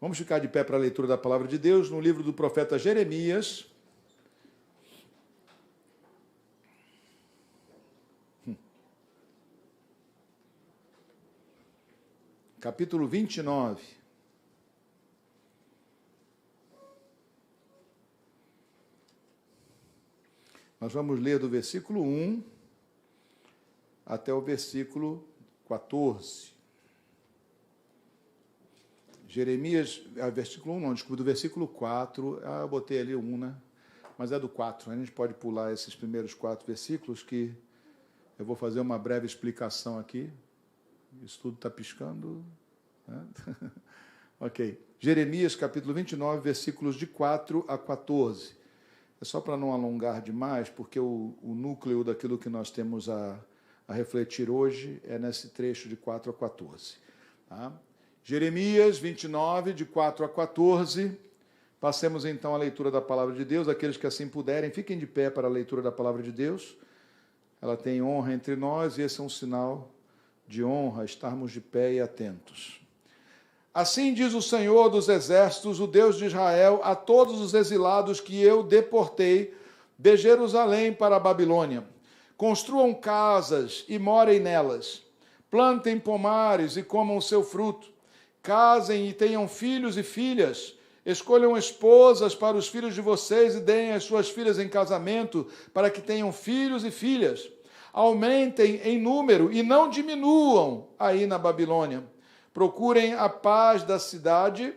Vamos ficar de pé para a leitura da palavra de Deus no livro do profeta Jeremias. Capítulo 29. Nós vamos ler do versículo 1 até o versículo 14. Jeremias, versículo 1 não, desculpa, do versículo 4, eu botei ali 1, né? Mas é do 4, a gente pode pular esses primeiros 4 versículos, que eu vou fazer uma breve explicação aqui. Isso tudo está piscando, né? Ok. Jeremias, capítulo 29, versículos de 4 a 14. É só para não alongar demais, porque o núcleo daquilo que nós temos a refletir hoje é nesse trecho de 4 a 14. Tá? Jeremias 29, de 4 a 14. Passemos então à leitura da palavra de Deus. Aqueles que assim puderem, fiquem de pé para a leitura da palavra de Deus. Ela tem honra entre nós e esse é um sinal de honra, estarmos de pé e atentos. Assim diz o Senhor dos Exércitos, o Deus de Israel, a todos os exilados que eu deportei de Jerusalém para a Babilônia. Construam casas e morem nelas. Plantem pomares e comam o seu fruto. Casem e tenham filhos e filhas. Escolham esposas para os filhos de vocês e deem as suas filhas em casamento para que tenham filhos e filhas. Aumentem em número e não diminuam aí na Babilônia. Procurem a paz da cidade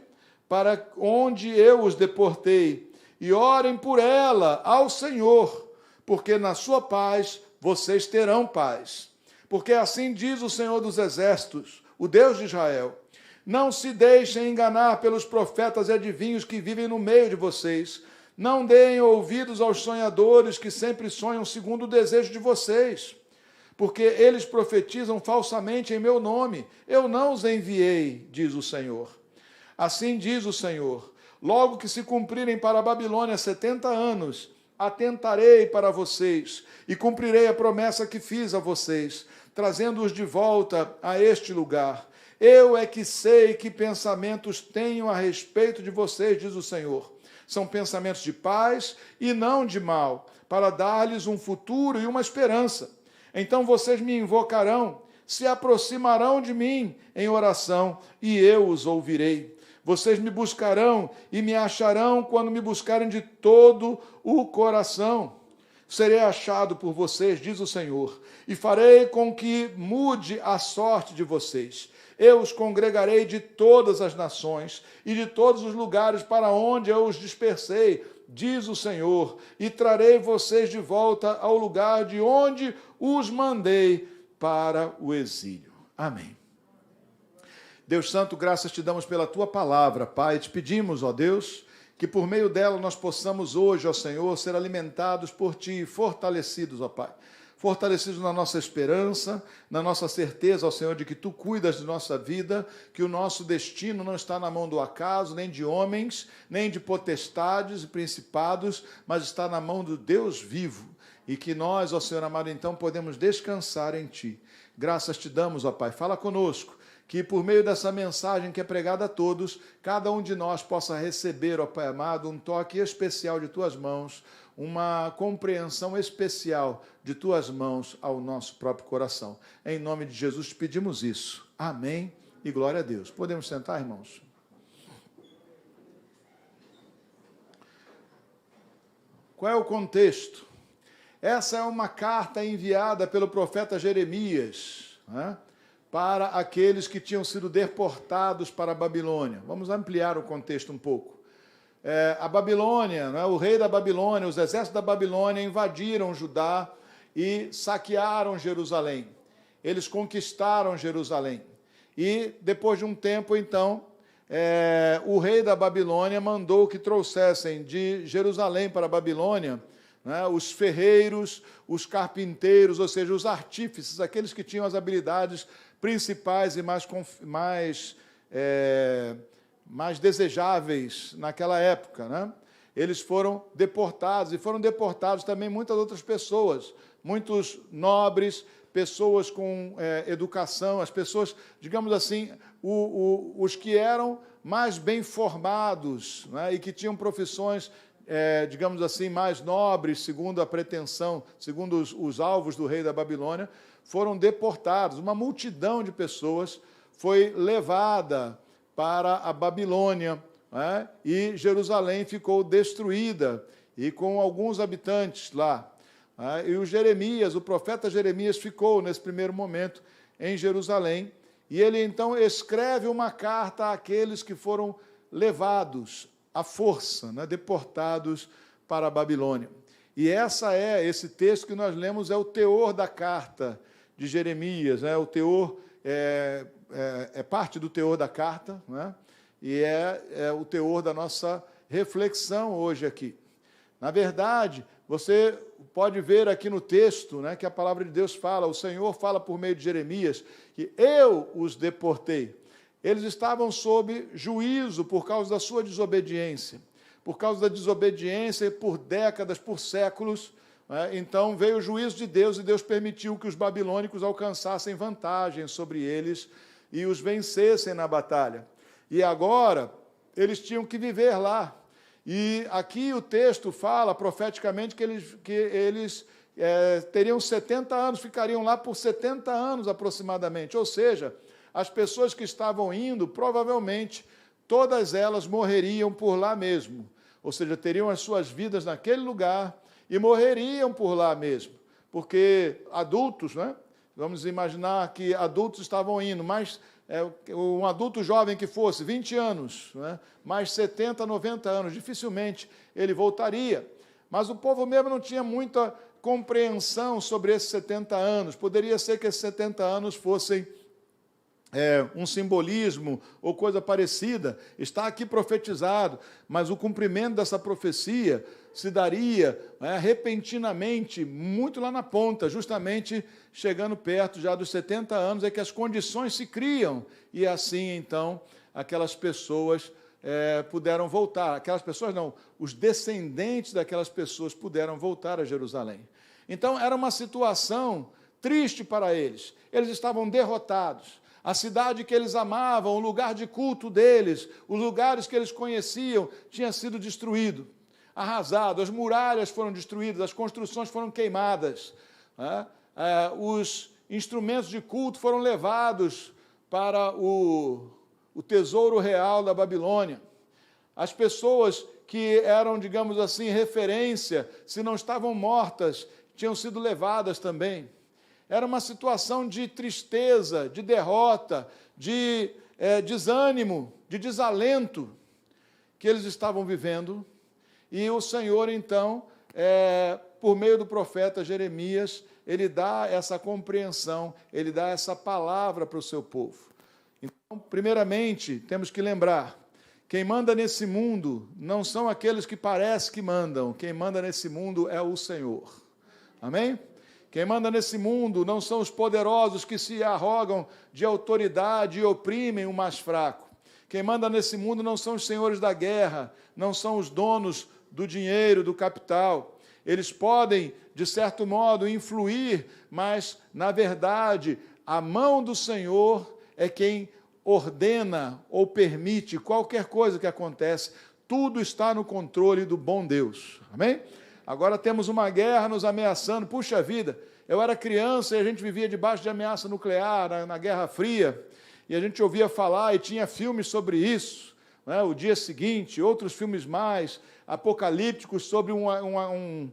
para onde eu os deportei e orem por ela ao Senhor, porque na sua paz vocês terão paz. Porque assim diz o Senhor dos Exércitos, o Deus de Israel: não se deixem enganar pelos profetas e adivinhos que vivem no meio de vocês. Não deem ouvidos aos sonhadores que sempre sonham segundo o desejo de vocês. Porque eles profetizam falsamente em meu nome. Eu não os enviei, diz o Senhor. Assim diz o Senhor: logo que se cumprirem para a Babilônia 70 anos, atentarei para vocês e cumprirei a promessa que fiz a vocês, trazendo-os de volta a este lugar. Eu é que sei que pensamentos tenho a respeito de vocês, diz o Senhor. São pensamentos de paz e não de mal, para dar-lhes um futuro e uma esperança. Então vocês me invocarão, se aproximarão de mim em oração, e eu os ouvirei. Vocês me buscarão e me acharão quando me buscarem de todo o coração. Serei achado por vocês, diz o Senhor, e farei com que mude a sorte de vocês. Eu os congregarei de todas as nações e de todos os lugares para onde eu os dispersei, diz o Senhor, e trarei vocês de volta ao lugar de onde os mandei para o exílio. Amém. Deus Santo, graças te damos pela tua palavra, Pai. Te pedimos, ó Deus, que por meio dela nós possamos hoje, ó Senhor, ser alimentados por ti, fortalecidos, ó Pai. Fortalecidos na nossa esperança, na nossa certeza, ó Senhor, de que Tu cuidas de nossa vida, que o nosso destino não está na mão do acaso, nem de homens, nem de potestades e principados, mas está na mão do Deus vivo, e que nós, ó Senhor amado, então podemos descansar em Ti. Graças te damos, ó Pai, fala conosco, que por meio dessa mensagem que é pregada a todos, cada um de nós possa receber, ó Pai amado, um toque especial de Tuas mãos, uma compreensão especial de Tuas mãos ao nosso próprio coração. Em nome de Jesus te pedimos isso. Amém e glória a Deus. Podemos sentar, irmãos? Qual é o contexto? Essa é uma carta enviada pelo profeta Jeremias, né, para aqueles que tinham sido deportados para a Babilônia. Vamos ampliar o contexto um pouco. A Babilônia, né, o rei da Babilônia, os exércitos da Babilônia invadiram Judá e saquearam Jerusalém. Eles conquistaram Jerusalém. E depois de um tempo, então, o rei da Babilônia mandou que trouxessem de Jerusalém para a Babilônia, né, os ferreiros, os carpinteiros, ou seja, os artífices, aqueles que tinham as habilidades principais e mais desejáveis naquela época, né? Eles foram deportados, e foram deportados também muitas outras pessoas, muitos nobres, pessoas com educação, as pessoas, digamos assim, os que eram mais bem formados, né, e que tinham profissões, digamos assim, mais nobres, segundo a pretensão, segundo os alvos do rei da Babilônia, foram deportados. Uma multidão de pessoas foi levada para a Babilônia, né, e Jerusalém ficou destruída, e com alguns habitantes lá. E o profeta Jeremias ficou, nesse primeiro momento, em Jerusalém, e ele então escreve uma carta àqueles que foram levados à força, né, deportados para a Babilônia. E esse texto que nós lemos é o teor da carta de Jeremias, né? O teor é parte do teor da carta, né? E é o teor da nossa reflexão hoje aqui. Na verdade, você pode ver aqui no texto, né, que a palavra de Deus fala, o Senhor fala por meio de Jeremias, que eu os deportei. Eles estavam sob juízo por causa da sua desobediência. Por causa da desobediência, por décadas, por séculos, né, então veio o juízo de Deus e Deus permitiu que os babilônicos alcançassem vantagem sobre eles e os vencessem na batalha. E agora, eles tinham que viver lá. E aqui o texto fala profeticamente que eles teriam 70 anos, ficariam lá por 70 anos aproximadamente. Ou seja, as pessoas que estavam indo, provavelmente, todas elas morreriam por lá mesmo. Ou seja, teriam as suas vidas naquele lugar e morreriam por lá mesmo. Porque adultos, né? Vamos imaginar que adultos estavam indo, mas um adulto jovem que fosse, 20 anos, né, mais 70, 90 anos, dificilmente ele voltaria. Mas o povo mesmo não tinha muita compreensão sobre esses 70 anos. Poderia ser que esses 70 anos fossem um simbolismo ou coisa parecida. Está aqui profetizado, mas o cumprimento dessa profecia se daria repentinamente, muito lá na ponta, justamente chegando perto já dos 70 anos, é que as condições se criam, e assim, então, aquelas pessoas puderam voltar. Aquelas pessoas não, os descendentes daquelas pessoas puderam voltar a Jerusalém. Então, era uma situação triste para eles. Eles estavam derrotados. A cidade que eles amavam, o lugar de culto deles, os lugares que eles conheciam, tinha sido destruído, arrasado, as muralhas foram destruídas, as construções foram queimadas, né? Os instrumentos de culto foram levados para o tesouro real da Babilônia. As pessoas que eram, digamos assim, referência, se não estavam mortas, tinham sido levadas também. Era uma situação de tristeza, de derrota, de desânimo, de desalento que eles estavam vivendo. E o Senhor, então, por meio do profeta Jeremias, ele dá essa compreensão, ele dá essa palavra para o seu povo. Então, primeiramente, temos que lembrar, quem manda nesse mundo não são aqueles que parecem que mandam, quem manda nesse mundo é o Senhor. Amém? Quem manda nesse mundo não são os poderosos que se arrogam de autoridade e oprimem o mais fraco. Quem manda nesse mundo não são os senhores da guerra, não são os donos do dinheiro, do capital. Eles podem, de certo modo, influir, mas, na verdade, a mão do Senhor é quem ordena ou permite qualquer coisa que acontece. Tudo está no controle do bom Deus. Amém? Agora temos uma guerra nos ameaçando. Puxa vida, eu era criança e a gente vivia debaixo de ameaça nuclear, na Guerra Fria, e a gente ouvia falar e tinha filmes sobre isso, né? O Dia Seguinte, outros filmes mais apocalípticos sobre um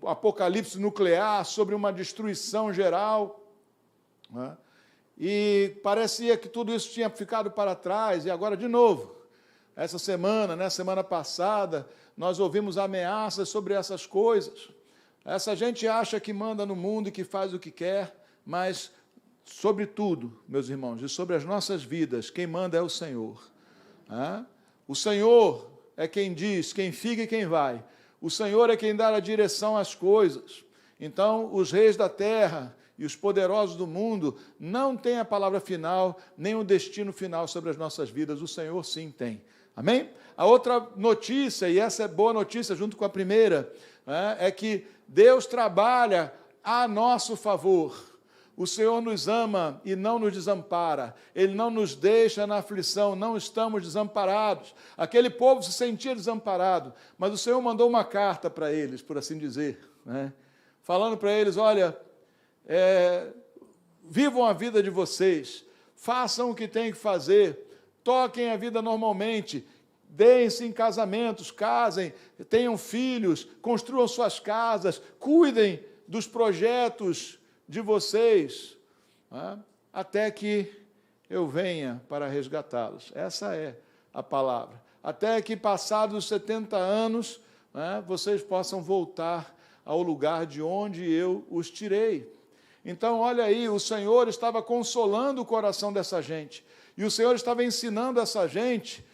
apocalipse nuclear, sobre uma destruição geral, né? E parecia que tudo isso tinha ficado para trás, e agora de novo, essa semana, né, semana passada, nós ouvimos ameaças sobre essas coisas. Essa gente acha que manda no mundo e que faz o que quer, mas, sobretudo, meus irmãos, e sobre as nossas vidas, quem manda é o Senhor. O Senhor é quem diz, quem fica e quem vai. O Senhor é quem dá a direção às coisas. Então, os reis da terra e os poderosos do mundo não têm a palavra final, nem o destino final sobre as nossas vidas. O Senhor sim tem. Amém? A outra notícia, e essa é boa notícia junto com a primeira, é que Deus trabalha a nosso favor. O Senhor nos ama e não nos desampara. Ele não nos deixa na aflição, não estamos desamparados. Aquele povo se sentia desamparado, mas o Senhor mandou uma carta para eles, por assim dizer, né? Falando para eles, olha, vivam a vida de vocês, façam o que têm que fazer, toquem a vida normalmente, deem-se em casamentos, casem, tenham filhos, construam suas casas, cuidem dos projetos de vocês, até que eu venha para resgatá-los. Essa é a palavra. Até que, passados os 70 anos, vocês possam voltar ao lugar de onde eu os tirei. Então, olha aí, o Senhor estava consolando o coração dessa gente, e o Senhor estava ensinando essa gente,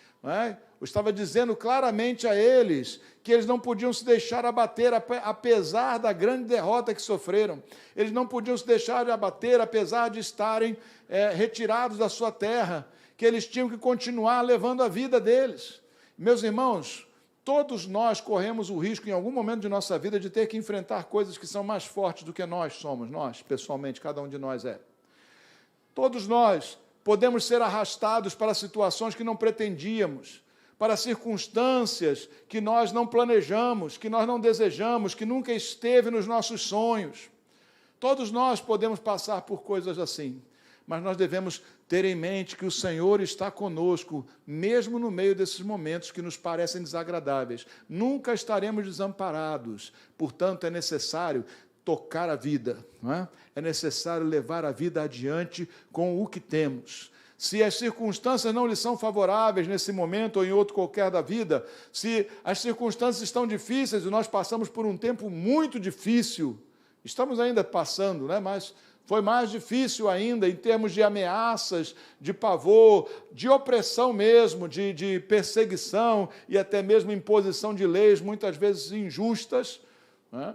estava dizendo claramente a eles que eles não podiam se deixar abater, apesar da grande derrota que sofreram. Eles não podiam se deixar abater, apesar de estarem retirados da sua terra, que eles tinham que continuar levando a vida deles. Meus irmãos, todos nós corremos o risco, em algum momento de nossa vida, de ter que enfrentar coisas que são mais fortes do que nós somos, nós, pessoalmente, cada um de nós é. Todos nós podemos ser arrastados para situações que não pretendíamos, para circunstâncias que nós não planejamos, que nós não desejamos, que nunca esteve nos nossos sonhos. Todos nós podemos passar por coisas assim, mas nós devemos ter em mente que o Senhor está conosco, mesmo no meio desses momentos que nos parecem desagradáveis. Nunca estaremos desamparados, portanto, é necessário tocar a vida, não é? É necessário levar a vida adiante com o que temos. Se as circunstâncias não lhe são favoráveis nesse momento ou em outro qualquer da vida, se as circunstâncias estão difíceis e nós passamos por um tempo muito difícil, estamos ainda passando, né? Mas foi mais difícil ainda em termos de ameaças, de pavor, de opressão mesmo, de perseguição e até mesmo imposição de leis, muitas vezes injustas, né?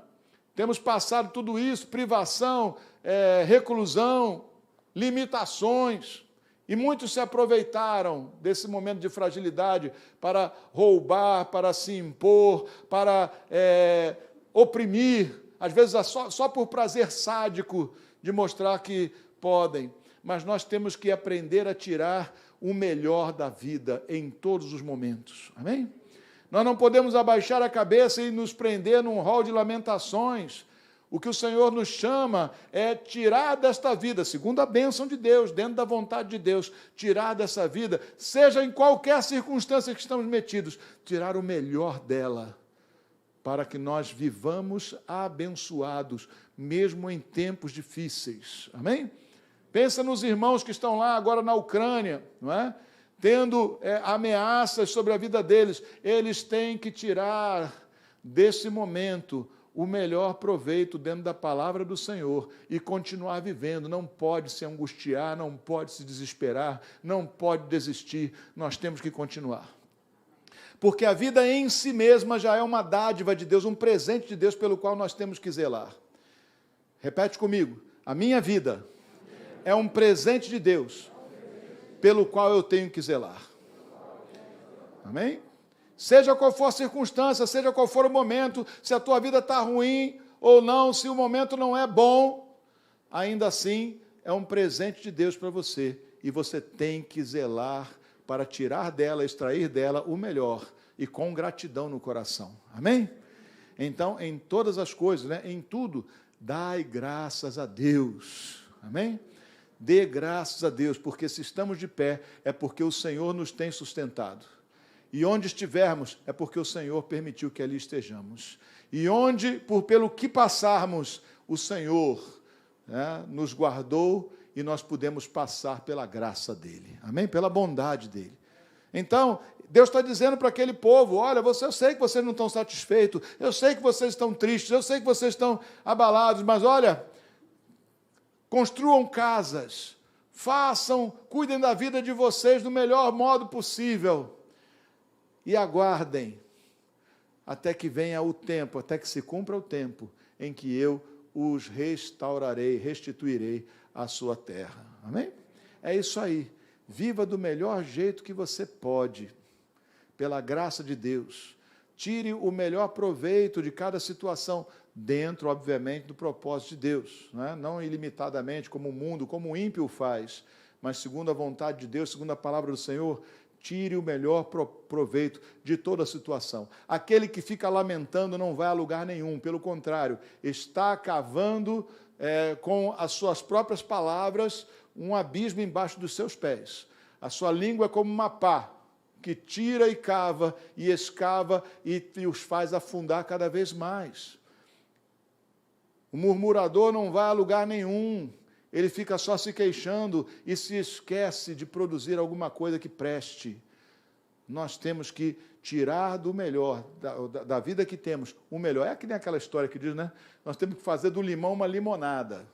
Temos passado tudo isso, privação, reclusão, limitações. E muitos se aproveitaram desse momento de fragilidade para roubar, para se impor, para oprimir, às vezes só por prazer sádico de mostrar que podem. Mas nós temos que aprender a tirar o melhor da vida em todos os momentos. Amém? Nós não podemos abaixar a cabeça e nos prender num rol de lamentações. O que o Senhor nos chama é tirar desta vida, segundo a bênção de Deus, dentro da vontade de Deus, tirar dessa vida, seja em qualquer circunstância que estamos metidos, tirar o melhor dela, para que nós vivamos abençoados, mesmo em tempos difíceis. Amém? Pensa nos irmãos que estão lá agora na Ucrânia, não é? Tendo ameaças sobre a vida deles. Eles têm que tirar desse momento o melhor proveito dentro da palavra do Senhor e continuar vivendo. Não pode se angustiar, não pode se desesperar, não pode desistir. Nós temos que continuar. Porque a vida em si mesma já é uma dádiva de Deus, um presente de Deus pelo qual nós temos que zelar. Repete comigo. A minha vida é um presente de Deus pelo qual eu tenho que zelar. Amém? Seja qual for a circunstância, seja qual for o momento, se a tua vida está ruim ou não, se o momento não é bom, ainda assim é um presente de Deus para você. E você tem que zelar para tirar dela, extrair dela o melhor e com gratidão no coração. Amém? Então, em todas as coisas, né, em tudo, dai graças a Deus. Amém? Dê graças a Deus, porque se estamos de pé, é porque o Senhor nos tem sustentado. E onde estivermos, é porque o Senhor permitiu que ali estejamos. E onde, pelo que passarmos, o Senhor nos guardou e nós pudemos passar pela graça dEle. Amém? Pela bondade dEle. Então, Deus está dizendo para aquele povo, olha, eu sei que vocês não estão satisfeitos, eu sei que vocês estão tristes, eu sei que vocês estão abalados, mas olha, construam casas, cuidem da vida de vocês do melhor modo possível e aguardem até que venha o tempo, até que se cumpra o tempo em que eu os restaurarei, restituirei à sua terra. Amém? É isso aí. Viva do melhor jeito que você pode, pela graça de Deus. Tire o melhor proveito de cada situação. dentro, obviamente, do propósito de Deus, né? Não ilimitadamente, como o mundo, como o ímpio faz, mas segundo a vontade de Deus, segundo a palavra do Senhor. Tire o melhor proveito de toda a situação. Aquele que fica lamentando não vai a lugar nenhum, pelo contrário, está cavando com as suas próprias palavras um abismo embaixo dos seus pés. A sua língua é como uma pá, que tira e cava e escava e os faz afundar cada vez mais. O murmurador não vai a lugar nenhum. Ele fica só se queixando e se esquece de produzir alguma coisa que preste. Nós temos que tirar do melhor, da vida que temos, o melhor. É que nem aquela história que diz, né? Nós temos que fazer do limão uma limonada.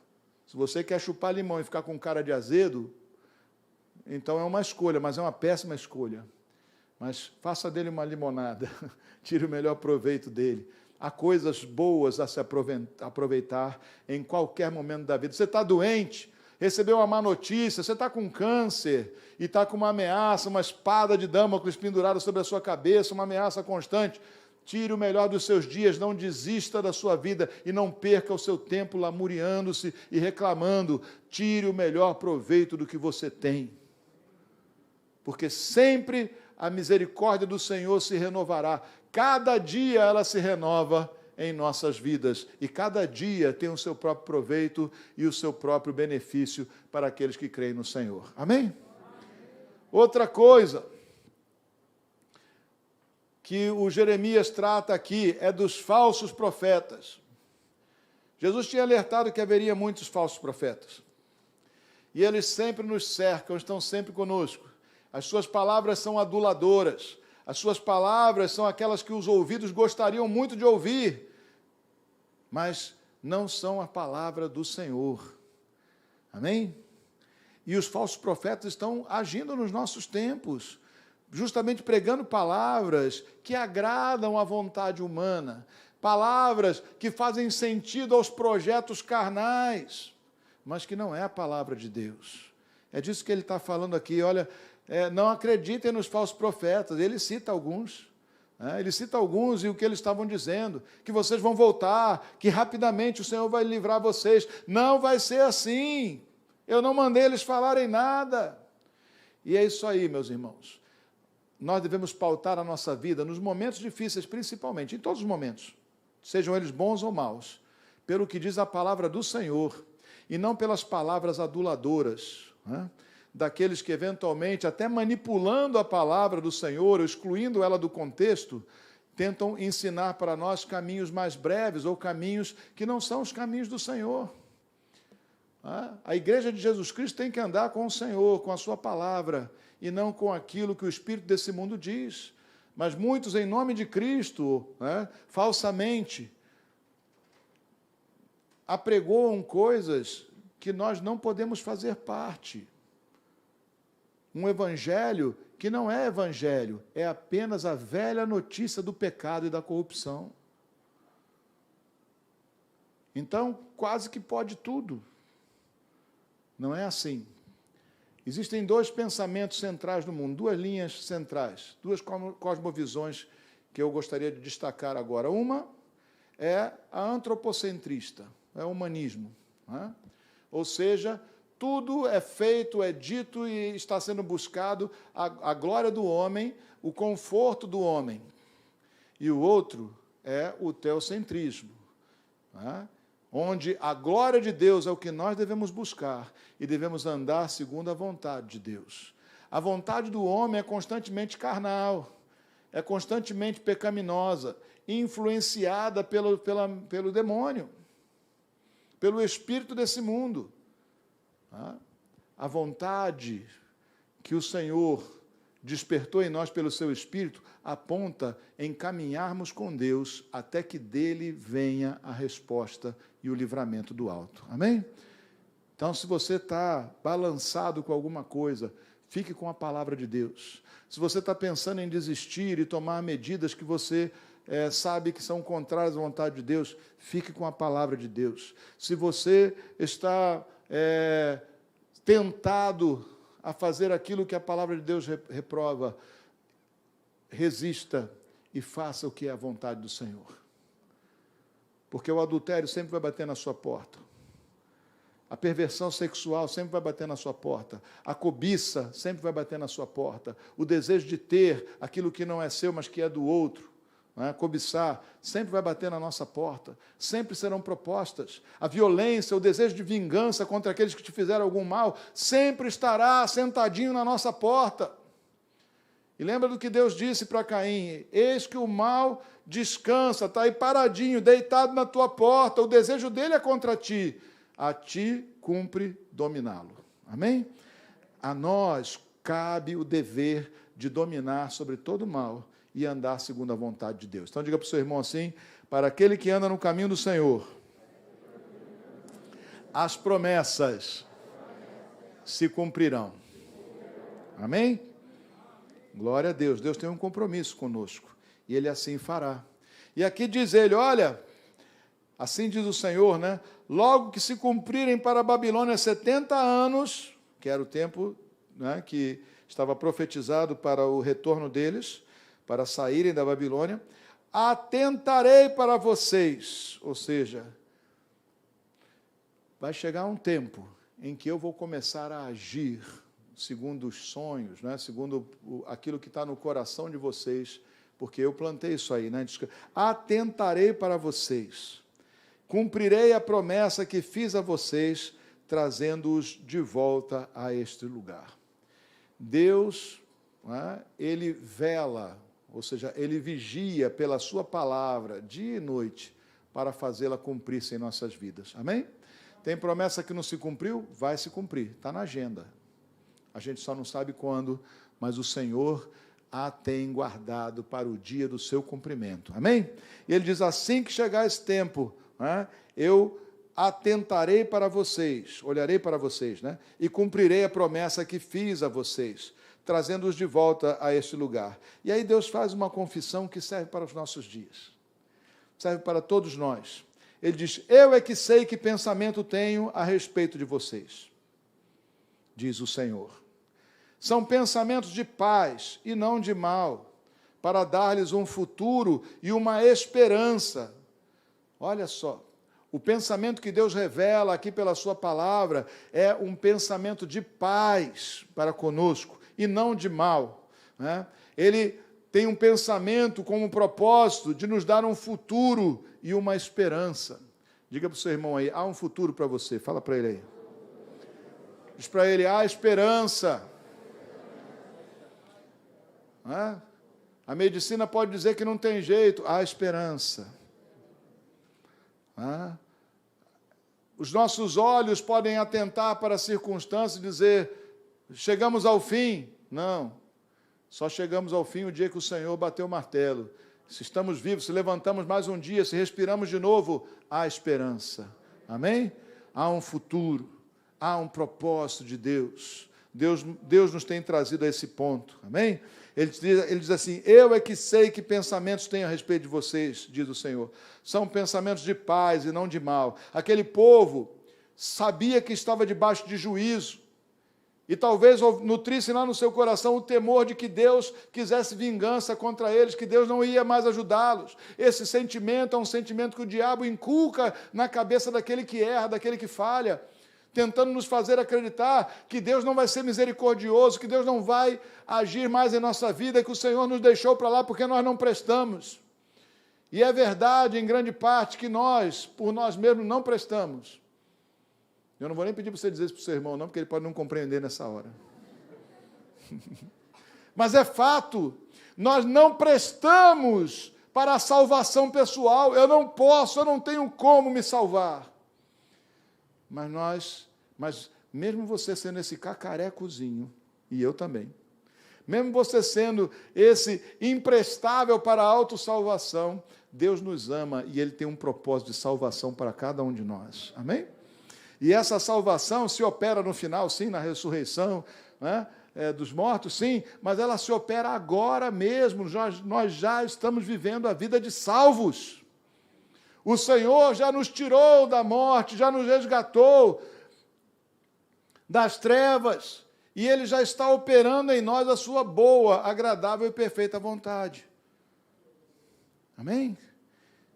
Se você quer chupar limão e ficar com cara de azedo, então é uma escolha, mas é uma péssima escolha. Mas faça dele uma limonada, tire o melhor proveito dele. Há coisas boas a se aproveitar em qualquer momento da vida. Você está doente, recebeu uma má notícia, você está com câncer e está com uma ameaça, uma espada de Damocles pendurada sobre a sua cabeça, uma ameaça constante. Tire o melhor dos seus dias, não desista da sua vida e não perca o seu tempo lamuriando-se e reclamando. Tire o melhor proveito do que você tem. Porque sempre a misericórdia do Senhor se renovará. Cada dia ela se renova em nossas vidas. E cada dia tem o seu próprio proveito e o seu próprio benefício para aqueles que creem no Senhor. Amém? Outra coisa que o Jeremias trata aqui é dos falsos profetas. Jesus tinha alertado que haveria muitos falsos profetas. E eles sempre nos cercam, estão sempre conosco. As suas palavras são aduladoras. As suas palavras são aquelas que os ouvidos gostariam muito de ouvir, mas não são a palavra do Senhor. Amém? E os falsos profetas estão agindo nos nossos tempos, justamente pregando palavras que agradam à vontade humana, palavras que fazem sentido aos projetos carnais, mas que não é a palavra de Deus. É disso que ele está falando aqui. Olha, não acreditem nos falsos profetas. Ele cita alguns. Ele cita alguns e o que eles estavam dizendo, que vocês vão voltar, que rapidamente o Senhor vai livrar vocês. Não vai ser assim. Eu não mandei eles falarem nada. E é isso aí, meus irmãos. Nós devemos pautar a nossa vida nos momentos difíceis, principalmente, em todos os momentos, sejam eles bons ou maus, pelo que diz a palavra do Senhor, e não pelas palavras aduladoras, daqueles que eventualmente, até manipulando a palavra do Senhor, ou excluindo ela do contexto, tentam ensinar para nós caminhos mais breves, ou caminhos que não são os caminhos do Senhor. A igreja de Jesus Cristo tem que andar com o Senhor, com a sua palavra, e não com aquilo que o espírito desse mundo diz. Mas muitos, em nome de Cristo, falsamente, apregoam coisas que nós não podemos fazer parte. Um evangelho que não é evangelho, é apenas a velha notícia do pecado e da corrupção. Então, quase que pode tudo. Não é assim. Existem dois pensamentos centrais no mundo, duas linhas centrais, duas cosmovisões que eu gostaria de destacar agora. Uma é a antropocentrista, é o humanismo. Ou seja, tudo é feito, é dito e está sendo buscado a glória do homem, o conforto do homem. E o outro é o teocentrismo, onde a glória de Deus é o que nós devemos buscar e devemos andar segundo a vontade de Deus. A vontade do homem é constantemente carnal, é constantemente pecaminosa, influenciada pelo demônio, pelo espírito desse mundo. A vontade que o Senhor despertou em nós pelo seu Espírito aponta em caminharmos com Deus até que dele venha a resposta e o livramento do alto. Amém? Então, se você está balançado com alguma coisa, fique com a palavra de Deus. Se você está pensando em desistir e tomar medidas que você sabe que são contrárias à vontade de Deus, fique com a palavra de Deus. Se você está tentado a fazer aquilo que a palavra de Deus reprova, resista e faça o que é a vontade do Senhor. porque o adultério sempre vai bater na sua porta. A perversão sexual sempre vai bater na sua porta. A cobiça sempre vai bater na sua porta. O desejo de ter aquilo que não é seu, mas que é do outro, né? Cobiçar, sempre vai bater na nossa porta. Sempre serão propostas. A violência, o desejo de vingança contra aqueles que te fizeram algum mal, sempre estará sentadinho na nossa porta. E lembra do que Deus disse para Caim: eis que o mal descansa, está aí paradinho, deitado na tua porta, o desejo dele é contra ti. A ti cumpre dominá-lo. Amém? A nós cabe o dever de dominar sobre todo o mal e andar segundo a vontade de Deus. Então diga para o seu irmão assim: para aquele que anda no caminho do Senhor, as promessas se cumprirão. Amém? Glória a Deus. Deus tem um compromisso conosco e Ele assim fará. E aqui diz Ele: olha, assim diz o Senhor, né? Logo que se cumprirem para a Babilônia 70 anos, que era o tempo, né, que estava profetizado para o retorno deles, para saírem da Babilônia, atentarei para vocês. Ou seja, vai chegar um tempo em que eu vou começar a agir segundo os sonhos, né, segundo aquilo que está no coração de vocês, porque eu plantei isso aí, né? Atentarei para vocês. Cumprirei a promessa que fiz a vocês, trazendo-os de volta a este lugar. Deus, né, Ele vela, ou seja, Ele vigia pela sua palavra, dia e noite, para fazê-la cumprir-se em nossas vidas. Amém? Tem promessa que não se cumpriu? Vai se cumprir, está na agenda. A gente só não sabe quando, mas o Senhor a tem guardado para o dia do seu cumprimento. Amém? E Ele diz: assim que chegar esse tempo, eu atentarei para vocês, olharei para vocês, né? E cumprirei a promessa que fiz a vocês, trazendo-os de volta a este lugar. E aí Deus faz uma confissão que serve para os nossos dias, serve para todos nós. Ele diz: eu é que sei que pensamento tenho a respeito de vocês, diz o Senhor. São pensamentos de paz e não de mal, para dar-lhes um futuro e uma esperança. Olha só, o pensamento que Deus revela aqui pela sua palavra é um pensamento de paz para conosco e não de mal, né? Ele tem um pensamento como propósito de nos dar um futuro e uma esperança. Diga para o seu irmão aí: há um futuro para você. Fala para ele aí. Diz para ele: há esperança. A medicina pode dizer que não tem jeito, há esperança. Os nossos olhos podem atentar para a circunstância e dizer: chegamos ao fim. Não, só chegamos ao fim o dia que o Senhor bateu o martelo. Se estamos vivos, se levantamos mais um dia, se respiramos de novo, há esperança. Amém? Há um futuro, há um propósito de Deus. Deus nos tem trazido a esse ponto. Amém? Ele diz assim: eu é que sei que pensamentos tenho a respeito de vocês, diz o Senhor. São pensamentos de paz e não de mal. Aquele povo sabia que estava debaixo de juízo, e talvez nutrisse lá no seu coração o temor de que Deus quisesse vingança contra eles, que Deus não ia mais ajudá-los. Esse sentimento é um sentimento que o diabo inculca na cabeça daquele que erra, daquele que falha, tentando nos fazer acreditar que Deus não vai ser misericordioso, que Deus não vai agir mais em nossa vida, que o Senhor nos deixou para lá porque nós não prestamos. E é verdade, em grande parte, que nós, por nós mesmos, não prestamos. Eu não vou nem pedir para você dizer isso para o seu irmão, não, porque ele pode não compreender nessa hora. Mas é fato, nós não prestamos para a salvação pessoal. Eu não tenho como me salvar. Mas mesmo você sendo esse cacarecozinho, e eu também, mesmo você sendo esse imprestável para a autossalvação, Deus nos ama e Ele tem um propósito de salvação para cada um de nós. Amém? E essa salvação se opera no final, sim, na ressurreição, né, dos mortos, sim, mas ela se opera agora mesmo. Nós já estamos vivendo a vida de salvos. O Senhor já nos tirou da morte, já nos resgatou das trevas, e Ele já está operando em nós a sua boa, agradável e perfeita vontade. Amém?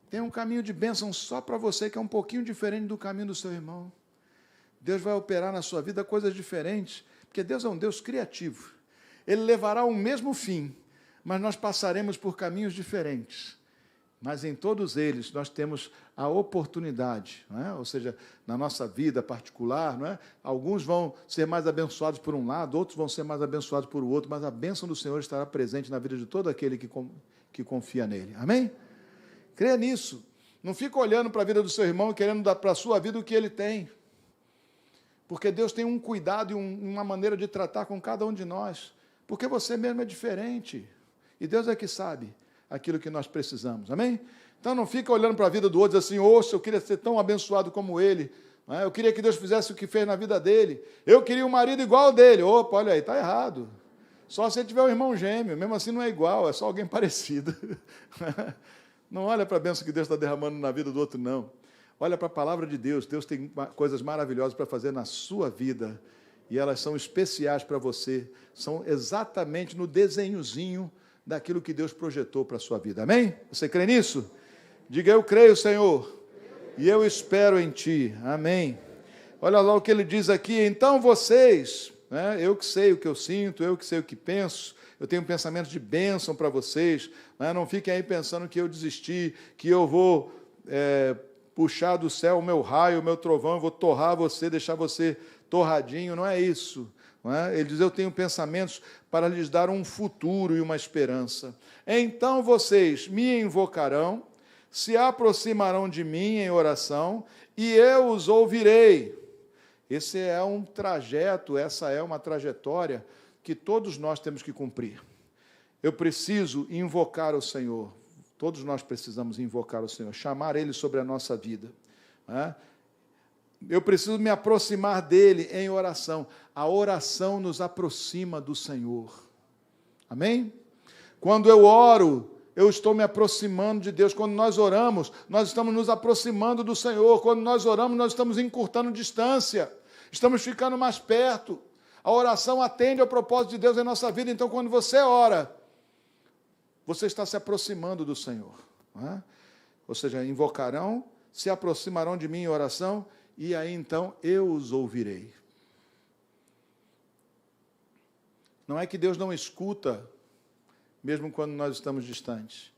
Tem um caminho de bênção só para você, que é um pouquinho diferente do caminho do seu irmão. Deus vai operar na sua vida coisas diferentes, porque Deus é um Deus criativo. Ele levará o mesmo fim, mas nós passaremos por caminhos diferentes. Mas em todos eles nós temos a oportunidade, não é? Ou seja, na nossa vida particular, não é? Alguns vão ser mais abençoados por um lado, outros vão ser mais abençoados por outro, mas a bênção do Senhor estará presente na vida de todo aquele que confia nele. Amém? Creia nisso. Não fica olhando para a vida do seu irmão e querendo dar para a sua vida o que ele tem. Porque Deus tem um cuidado e uma maneira de tratar com cada um de nós. Porque você mesmo é diferente. E Deus é que sabe aquilo que nós precisamos. Amém? Então não fica olhando para a vida do outro assim, oxe, eu queria ser tão abençoado como ele. Não é? Eu queria que Deus fizesse o que fez na vida dele. Eu queria um marido igual ao dele. Opa, olha aí, está errado. Só se ele tiver um irmão gêmeo. Mesmo assim não é igual, é só alguém parecido. Não olha para a bênção que Deus está derramando na vida do outro, não. Olha para a palavra de Deus. Deus tem coisas maravilhosas para fazer na sua vida. E elas são especiais para você. São exatamente no desenhozinho daquilo que Deus projetou para a sua vida. Amém? Você crê nisso? Diga, eu creio, Senhor. E eu espero em Ti. Amém. Olha lá o que ele diz aqui. Então vocês, né, eu que sei o que eu sinto, eu que sei o que penso, eu tenho pensamentos de bênção para vocês. Né, não fiquem aí pensando que eu desisti, que eu vou puxar do céu o meu raio, o meu trovão, eu vou torrar você, deixar você torradinho. Não é isso. Não é? Ele diz, eu tenho pensamentos para lhes dar um futuro e uma esperança. Então vocês me invocarão, se aproximarão de mim em oração, e eu os ouvirei. Esse é um trajeto, essa é uma trajetória que todos nós temos que cumprir. Eu preciso invocar o Senhor. Todos nós precisamos invocar o Senhor, chamar Ele sobre a nossa vida. Né? Eu preciso me aproximar dEle em oração. A oração nos aproxima do Senhor. Amém? Quando eu oro, eu estou me aproximando de Deus. Quando nós oramos, nós estamos nos aproximando do Senhor. Quando nós oramos, nós estamos encurtando distância. Estamos ficando mais perto. A oração atende ao propósito de Deus em nossa vida. Então, quando você ora, você está se aproximando do Senhor. Não é? Ou seja, invocarão, se aproximarão de mim em oração, e aí então eu os ouvirei. Não é que Deus não escuta, mesmo quando nós estamos distantes,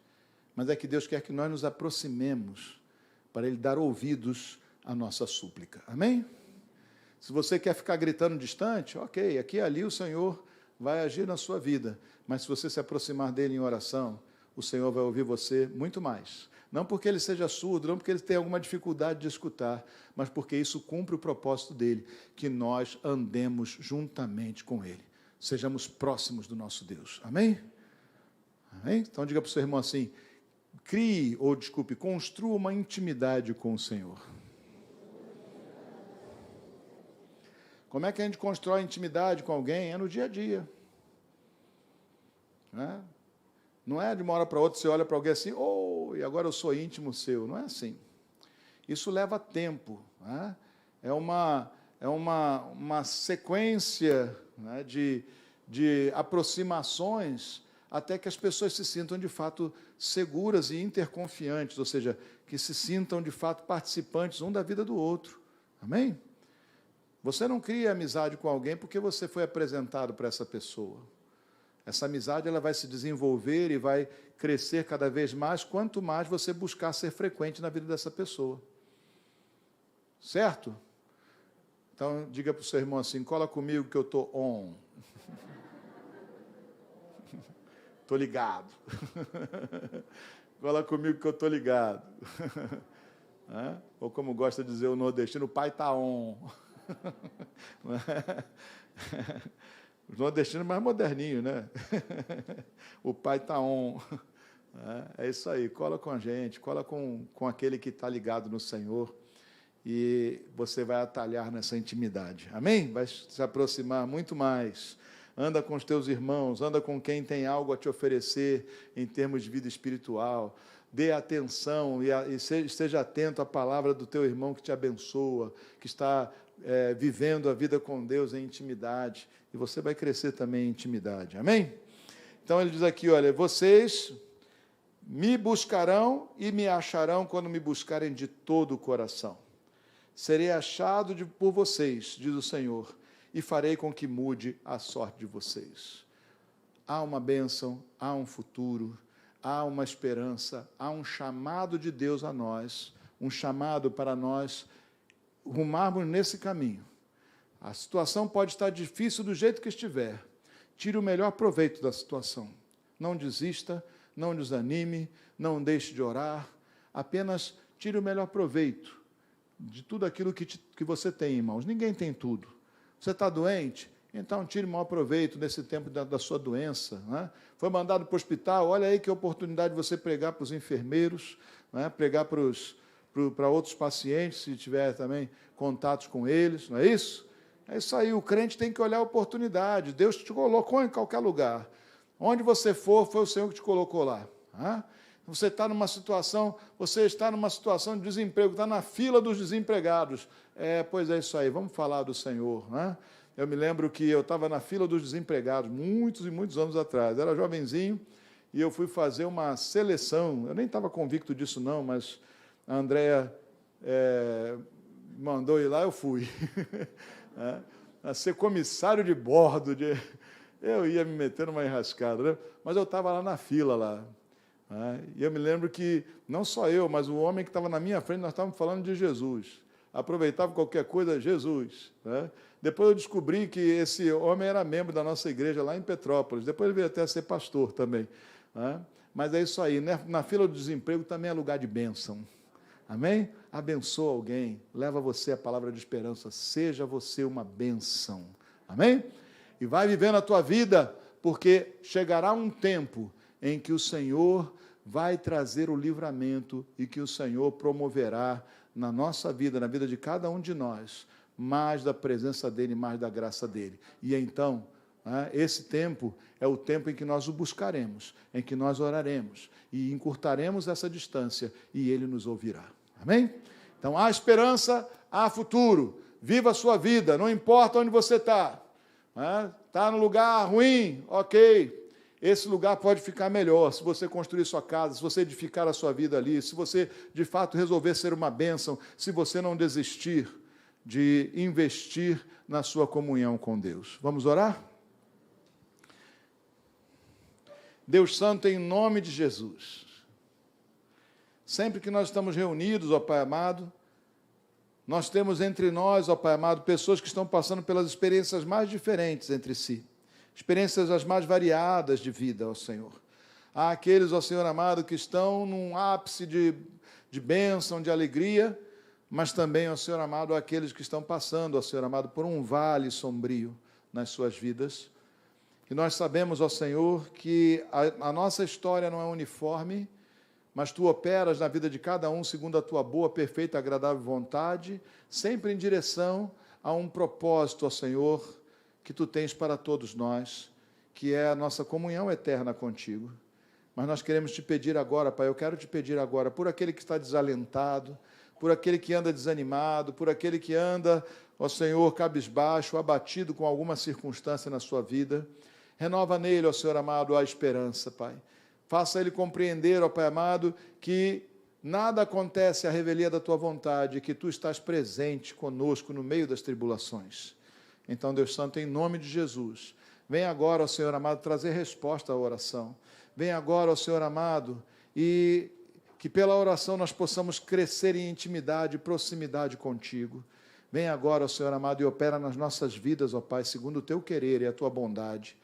mas é que Deus quer que nós nos aproximemos para Ele dar ouvidos à nossa súplica. Amém? Se você quer ficar gritando distante, ok, aqui e ali o Senhor vai agir na sua vida, mas se você se aproximar dEle em oração, o Senhor vai ouvir você muito mais. Não porque Ele seja surdo, não porque Ele tenha alguma dificuldade de escutar, mas porque isso cumpre o propósito dEle, que nós andemos juntamente com Ele. Sejamos próximos do nosso Deus. Amém? Amém? Então diga para o seu irmão assim, construa uma intimidade com o Senhor. Como é que a gente constrói intimidade com alguém? É no dia a dia. Né? Não é de uma hora para outra, você olha para alguém assim, e agora eu sou íntimo seu. Não é assim. Isso leva tempo. Né? É uma sequência, né, de aproximações até que as pessoas se sintam de fato seguras e interconfiantes, ou seja, que se sintam de fato participantes um da vida do outro. Amém? Você não cria amizade com alguém porque você foi apresentado para essa pessoa. Essa amizade ela vai se desenvolver e vai crescer cada vez mais, quanto mais você buscar ser frequente na vida dessa pessoa. Certo? Então, diga para o seu irmão assim, cola comigo que eu estou on. Estou ligado. Cola comigo que eu estou ligado. Ou como gosta de dizer o nordestino, o pai está on. Os nordestinos mais moderninhos, né? O pai está on. É isso aí, cola com a gente, cola com aquele que está ligado no Senhor e você vai atalhar nessa intimidade. Amém? Vai se aproximar muito mais. Anda com os teus irmãos, anda com quem tem algo a te oferecer em termos de vida espiritual. Dê atenção e esteja atento à palavra do teu irmão que te abençoa, que está vivendo a vida com Deus em intimidade. E você vai crescer também em intimidade. Amém? Então ele diz aqui, olha, vocês Me buscarão e me acharão quando me buscarem de todo o coração. Serei achado por vocês, diz o Senhor, e farei com que mude a sorte de vocês. Há uma bênção, há um futuro, há uma esperança, há um chamado de Deus a nós, um chamado para nós rumarmos nesse caminho. A situação pode estar difícil do jeito que estiver. Tire o melhor proveito da situação. Não desista, não desanime, não deixe de orar. Apenas tire o melhor proveito de tudo aquilo que você tem, irmãos. Ninguém tem tudo. Você está doente? Então tire o maior proveito nesse tempo da sua doença. Né? Foi mandado para o hospital? Olha aí que oportunidade de você pregar para os enfermeiros, né? Pregar para outros pacientes, se tiver também contatos com eles, não é isso? É isso aí, o crente tem que olhar a oportunidade. Deus te colocou em qualquer lugar. Onde você for, foi o Senhor que te colocou lá. Você está numa situação de desemprego, está na fila dos desempregados. Pois é isso aí, vamos falar do Senhor. Né? Eu me lembro que eu estava na fila dos desempregados, muitos e muitos anos atrás. Era jovenzinho e eu fui fazer uma seleção. Eu nem estava convicto disso não, mas a Andréia mandou ir lá, eu fui. A ser comissário de bordo, eu ia me meter numa enrascada, né? Mas eu estava lá na fila, lá. E eu me lembro que, não só eu, mas o homem que estava na minha frente, nós estávamos falando de Jesus. Aproveitava qualquer coisa, Jesus. Né? Depois eu descobri que esse homem era membro da nossa igreja lá em Petrópolis, depois ele veio até ser pastor também. Né? Mas é isso aí, né? Na fila do desemprego também é lugar de bênção. Amém? Abençoa alguém, leva você a palavra de esperança, seja você uma bênção. Amém? E vai vivendo a tua vida, porque chegará um tempo em que o Senhor vai trazer o livramento e que o Senhor promoverá na nossa vida, na vida de cada um de nós, mais da presença dEle, mais da graça dEle. E então, esse tempo é o tempo em que nós o buscaremos, em que nós oraremos e encurtaremos essa distância e Ele nos ouvirá. Amém? Então, há esperança, há futuro. Viva a sua vida, não importa onde você está. Está no lugar ruim, ok. Esse lugar pode ficar melhor se você construir sua casa, se você edificar a sua vida ali, se você, de fato, resolver ser uma bênção, se você não desistir de investir na sua comunhão com Deus. Vamos orar? Deus Santo, em nome de Jesus, sempre que nós estamos reunidos, ó Pai amado, nós temos entre nós, ó Pai amado, pessoas que estão passando pelas experiências mais diferentes entre si, experiências as mais variadas de vida, ó Senhor. Há aqueles, ó Senhor amado, que estão num ápice de bênção, de alegria, mas também, ó Senhor amado, há aqueles que estão passando, ó Senhor amado, por um vale sombrio nas suas vidas. E nós sabemos, ó Senhor, que a nossa história não é uniforme, mas Tu operas na vida de cada um segundo a Tua boa, perfeita e agradável vontade, sempre em direção a um propósito, ó Senhor, que Tu tens para todos nós, que é a nossa comunhão eterna contigo. Mas nós queremos Te pedir agora, Pai, eu quero Te pedir agora, por aquele que está desalentado, por aquele que anda desanimado, por aquele que anda, ó Senhor, cabisbaixo, abatido com alguma circunstância na sua vida, renova nele, ó Senhor amado, a esperança, Pai. Faça ele compreender, ó Pai amado, que nada acontece à revelia da Tua vontade, que Tu estás presente conosco no meio das tribulações. Então, Deus Santo, em nome de Jesus, vem agora, ó Senhor amado, trazer resposta à oração. Vem agora, ó Senhor amado, e que pela oração nós possamos crescer em intimidade e proximidade contigo. Vem agora, ó Senhor amado, e opera nas nossas vidas, ó Pai, segundo o Teu querer e a Tua bondade.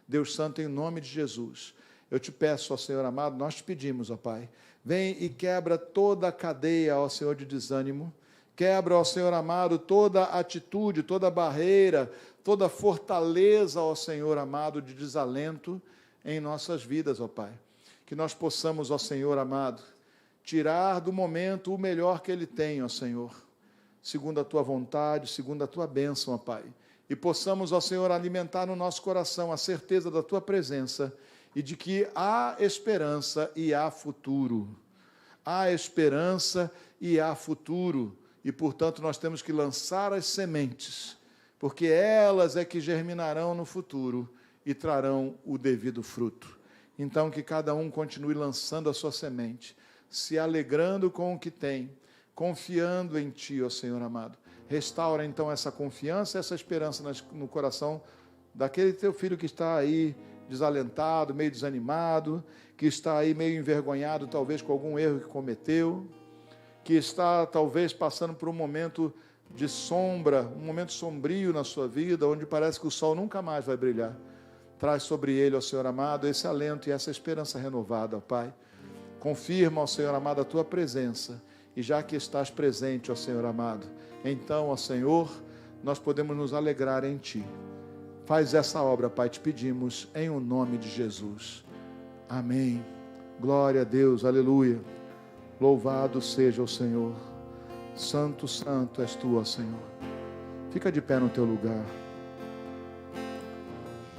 Deus Santo, em nome de Jesus, eu Te peço, ó Senhor amado, nós Te pedimos, ó Pai, vem e quebra toda a cadeia, ó Senhor, de desânimo, quebra, ó Senhor amado, toda atitude, toda barreira, toda fortaleza, ó Senhor amado, de desalento em nossas vidas, ó Pai. Que nós possamos, ó Senhor amado, tirar do momento o melhor que Ele tem, ó Senhor, segundo a Tua vontade, segundo a Tua bênção, ó Pai. E possamos, ó Senhor, alimentar no nosso coração a certeza da Tua presença e de que há esperança e há futuro. Há esperança e há futuro. E, portanto, nós temos que lançar as sementes, porque elas é que germinarão no futuro e trarão o devido fruto. Então, que cada um continue lançando a sua semente, se alegrando com o que tem, confiando em Ti, ó Senhor amado. Restaura, então, essa confiança, essa esperança no coração daquele teu filho que está aí desalentado, meio desanimado, que está aí meio envergonhado, talvez com algum erro que cometeu, que está talvez passando por um momento de sombra, um momento sombrio na sua vida, onde parece que o sol nunca mais vai brilhar. Traz sobre ele, ó Senhor amado, esse alento e essa esperança renovada, ó Pai. Confirma, ó Senhor amado, a Tua presença, e já que estás presente, ó Senhor amado, então, ó Senhor, nós podemos nos alegrar em Ti. Faz essa obra, Pai, te pedimos, em o nome de Jesus. Amém. Glória a Deus, aleluia. Louvado seja o Senhor. Santo, santo és Tu, ó Senhor. Fica de pé no teu lugar.